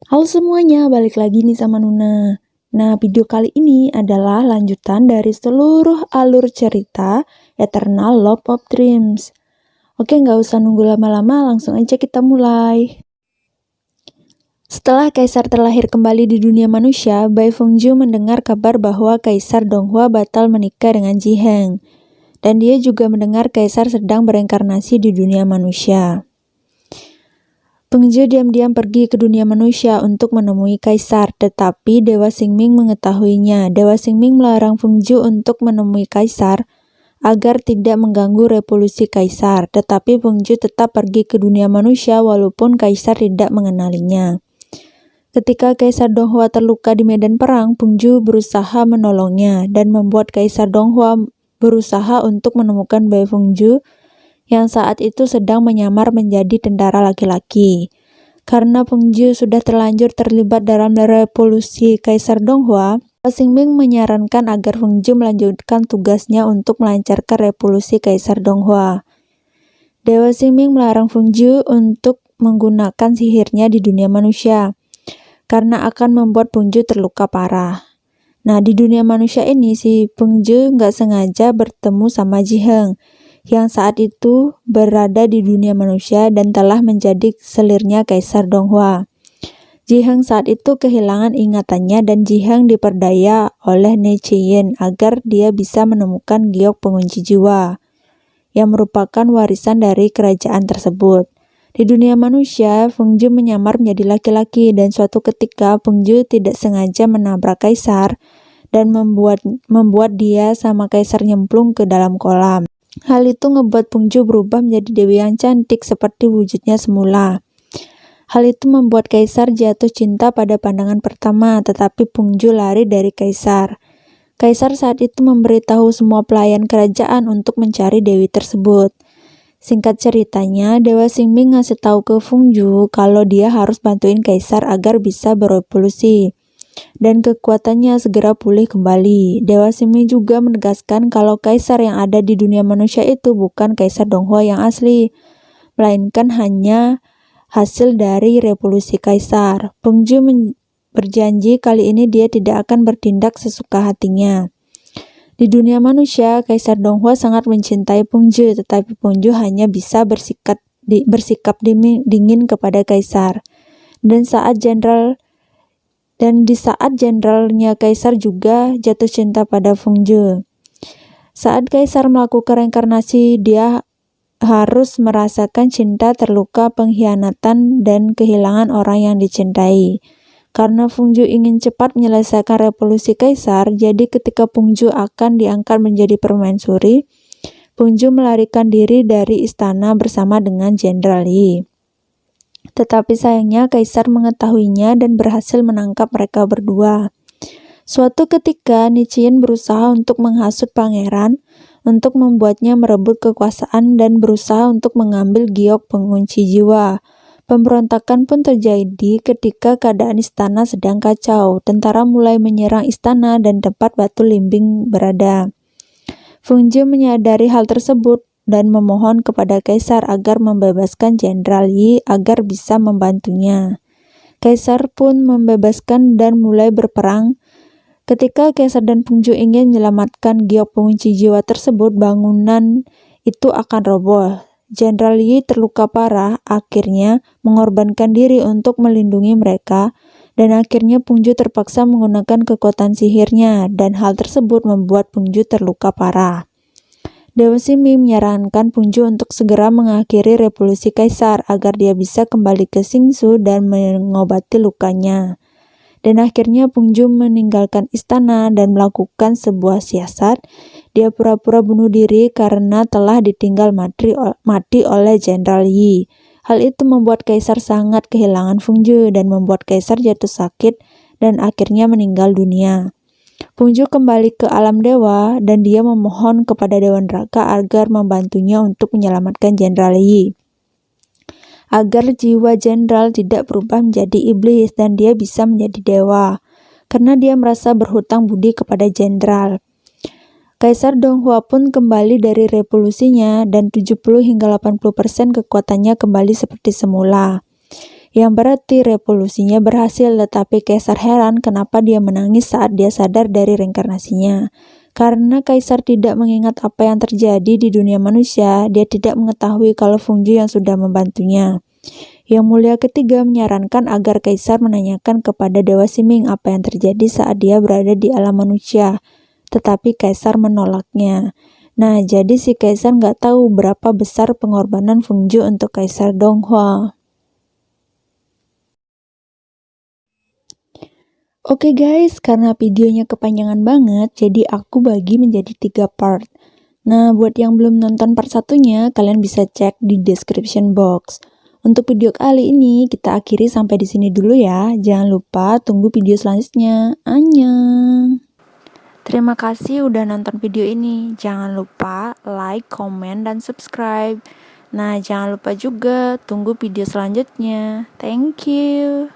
Halo semuanya, balik lagi nih sama Nuna. Nah, video kali ini adalah lanjutan dari seluruh alur cerita Eternal Love of Dreams. Oke, nggak usah nunggu lama-lama, langsung aja kita mulai. Setelah Kaisar terlahir kembali di dunia manusia, Bai Fengju mendengar kabar bahwa Kaisar Donghua batal menikah dengan Ji Heng. Dan dia juga mendengar Kaisar sedang bereinkarnasi di dunia manusia. Fengju diam-diam pergi ke dunia manusia untuk menemui Kaisar, tetapi Dewa Xingming mengetahuinya. Dewa Xingming melarang Fengju untuk menemui Kaisar agar tidak mengganggu revolusi Kaisar, tetapi Fengju tetap pergi ke dunia manusia walaupun Kaisar tidak mengenalinya. Ketika Kaisar Donghua terluka di medan perang, Fengju berusaha menolongnya dan membuat Kaisar Donghua berusaha untuk menemukan Bai Fengju yang saat itu sedang menyamar menjadi tentara laki-laki. Karena Fengju sudah terlanjur terlibat dalam revolusi Kaisar Donghua, Xingming menyarankan agar Fengju melanjutkan tugasnya untuk melancarkan revolusi Kaisar Donghua. Dewa Xingming melarang Fengju untuk menggunakan sihirnya di dunia manusia, karena akan membuat Fengju terluka parah. Nah, di dunia manusia ini si Fengju nggak sengaja bertemu sama Ji Heng, yang saat itu berada di dunia manusia dan telah menjadi selirnya Kaisar Donghua. Ji Heng saat itu kehilangan ingatannya dan Ji Heng diperdaya oleh Nichiyin agar dia bisa menemukan giok pengunci jiwa, yang merupakan warisan dari kerajaan tersebut. Di dunia manusia, Fengju menyamar menjadi laki-laki dan suatu ketika Fengju tidak sengaja menabrak Kaisar dan membuat dia sama Kaisar nyemplung ke dalam kolam. Hal itu ngebuat Fengju berubah menjadi dewi yang cantik seperti wujudnya semula. Hal itu membuat Kaisar jatuh cinta pada pandangan pertama, tetapi Fengju lari dari Kaisar. Kaisar saat itu memberitahu semua pelayan kerajaan untuk mencari dewi tersebut. Singkat ceritanya, Dewa Xingming ngasih tahu ke Fengju kalau dia harus bantuin Kaisar agar bisa berevolusi dan kekuatannya segera pulih kembali. Dewa Xingming juga menegaskan kalau Kaisar yang ada di dunia manusia itu bukan Kaisar Donghua yang asli, melainkan hanya hasil dari revolusi Kaisar. Fengju berjanji kali ini dia tidak akan bertindak sesuka hatinya. Di dunia manusia, Kaisar Donghua sangat mencintai Fengju, tetapi Fengju hanya bisa bersikap dingin kepada Kaisar. Dan di saat jenderalnya Kaisar juga jatuh cinta pada Fengju. Saat Kaisar melakukan reinkarnasi, dia harus merasakan cinta terluka, pengkhianatan, dan kehilangan orang yang dicintai. Karena Fengju ingin cepat menyelesaikan revolusi Kaisar, jadi ketika Fengju akan diangkat menjadi permaisuri, Fengju melarikan diri dari istana bersama dengan Jenderal Yi. Tetapi sayangnya Kaisar mengetahuinya dan berhasil menangkap mereka berdua. Suatu ketika Nichiyin berusaha untuk menghasut pangeran untuk membuatnya merebut kekuasaan dan berusaha untuk mengambil giok pengunci jiwa. Pemberontakan pun terjadi ketika keadaan istana sedang kacau. Tentara mulai menyerang istana dan tempat Batu Limbing berada. Fengju menyadari hal tersebut dan memohon kepada Kaisar agar membebaskan Jenderal Yi agar bisa membantunya. Kaisar pun membebaskan dan mulai berperang. Ketika Kaisar dan Fengju ingin menyelamatkan giok pengunci jiwa tersebut, bangunan itu akan roboh. Jenderal Yi terluka parah, akhirnya mengorbankan diri untuk melindungi mereka, dan akhirnya Fengju terpaksa menggunakan kekuatan sihirnya, dan hal tersebut membuat Fengju terluka parah. Dewa Xingming menyarankan Fengju untuk segera mengakhiri revolusi Kaisar agar dia bisa kembali ke Xingsu dan mengobati lukanya. Dan akhirnya Fengju meninggalkan istana dan melakukan sebuah siasat. Dia pura-pura bunuh diri karena telah ditinggal mati oleh Jenderal Yi. Hal itu membuat Kaisar sangat kehilangan Fengju dan membuat Kaisar jatuh sakit dan akhirnya meninggal dunia. Fengju kembali ke alam dewa dan dia memohon kepada Dewa Neraka agar membantunya untuk menyelamatkan Jenderal Yi, agar jiwa jenderal tidak berubah menjadi iblis dan dia bisa menjadi dewa, karena dia merasa berhutang budi kepada jenderal. Kaisar Donghua pun kembali dari revolusinya dan 70 hingga 80% kekuatannya kembali seperti semula. yang berarti revolusinya berhasil. Tetapi Kaisar heran kenapa dia menangis saat dia sadar dari reinkarnasinya. Karena Kaisar tidak mengingat apa yang terjadi di dunia manusia, dia tidak mengetahui kalau Feng Zhu yang sudah membantunya. Yang Mulia ketiga menyarankan agar Kaisar menanyakan kepada Dewa Xingming apa yang terjadi saat dia berada di alam manusia, tetapi Kaisar menolaknya. Nah, jadi si Kaisar nggak tahu berapa besar pengorbanan Feng Zhu untuk Kaisar Donghua. Oke guys, karena videonya kepanjangan banget, jadi aku bagi menjadi 3 part. Nah, buat yang belum nonton part satunya, kalian bisa cek di description box. Untuk video kali ini, kita akhiri sampai di sini dulu ya. Jangan lupa tunggu video selanjutnya. Annyeong! Terima kasih udah nonton video ini. Jangan lupa like, comment, dan subscribe. Nah, jangan lupa juga tunggu video selanjutnya. Thank you.